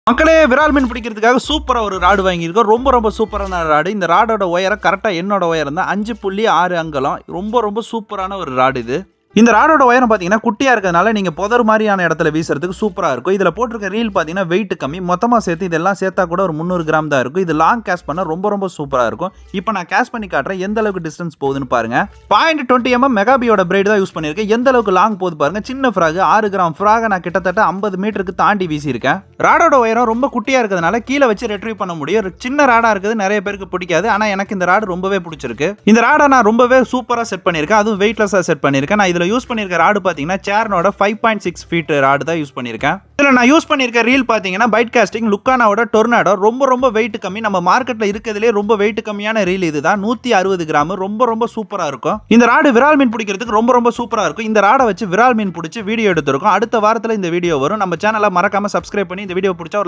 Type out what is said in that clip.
மக்களே விரால் மீன் பிடிக்கிறதுக்காக சூப்பராக ஒரு ராடு வாங்கியிருக்கோம். ரொம்ப சூப்பரான ராடு. இந்த ராடோட உயரம் கரெக்டாக என்னோட உயரம் தான் 5.6 அங்குலம். ரொம்ப சூப்பரான ஒரு ராடு இது. இந்த ராடோட உயரம் பார்த்தீங்கன்னா குட்டியாக இருக்கிறதுனால நீங்கள் புதர் மாதிரியான இடத்துல வீசுறதுக்கு சூப்பராக இருக்கும். இதில் போட்டிருக்க ரீல் பார்த்தீங்கன்னா வெயிட் கம்மி. மொத்தமாக சேர்த்து இதெல்லாம் சேர்த்தா கூட ஒரு 300 கிராம் தான் இருக்கும். இது லாங் கேஷ் பண்ண ரொம்ப சூப்பராக இருக்கும். இப்போ நான் கேஷ் பண்ணி காட்டுறேன் எந்த அளவுக்கு டிஸ்டன்ஸ் போகுதுன்னு பாருங்க. 0.20 mm மெகாபியோட பிரைட் தான் யூஸ் பண்ணியிருக்கேன். எந்த அளவுக்கு லாங் போகுது பாருங்க. சின்ன ஃப்ராக் 6 கிராம் ஃப்ராக நான் கிட்டத்தட்ட 50 மீட்டருக்கு தாண்டி வீசியிருக்கேன். ராடோட உயரம் ரொம்ப குட்டியாக இருக்கிறதுனால கீழே வச்சு ரெட்ரீவ் பண்ண முடியும். சின்ன ராடா இருக்குது நிறைய பேருக்கு பிடிக்காது. ஆனால் எனக்கு இந்த ராடு ரொம்பவே பிடிச்சிருக்கு. இந்த ராடை நான் ரொம்பவே சூப்பராக செட் பண்ணியிருக்கேன். அதுவும் வெயிட்லெஸ்ஸாக செட் பண்ணியிருக்கேன். நான் இதில் யூஸ் பண்ணியிருக்க ராடு பார்த்தீங்கன்னா சேர்னோட 5.6 ஃபீட் ராடு தான் யூஸ் பண்ணியிருக்கேன். இதில் நான் யூஸ் பண்ணியிருக்க ரீல் பார்த்தீங்கன்னா பைட் காஸ்டிங் லுக்கானாவோட டொர்னாடோ. ரொம்ப வெயிட் கம்மி. நம்ம மார்க்கெட்டில் இருக்கிறதுலே ரொம்ப வெயிட் கம்மியான ரீல் இதுதான். 160 கிராம். ரொம்ப சூப்பராக இருக்கும். இந்த ராடு விரால் மீன் பிடிக்கிறதுக்கு ரொம்ப சூப்பராக இருக்கும். இந்த ராடை வச்சு விரால் மீன் பிடிச்சி வீடியோ எடுத்திருக்கோம். அடுத்த வாரத்தில் இந்த வீடியோ வரும். நம்ம சேனலை மறக்காம சப்ஸ்கிரைப் பண்ணி இந்த வீடியோ பிடிச்சா ஒரு லைக்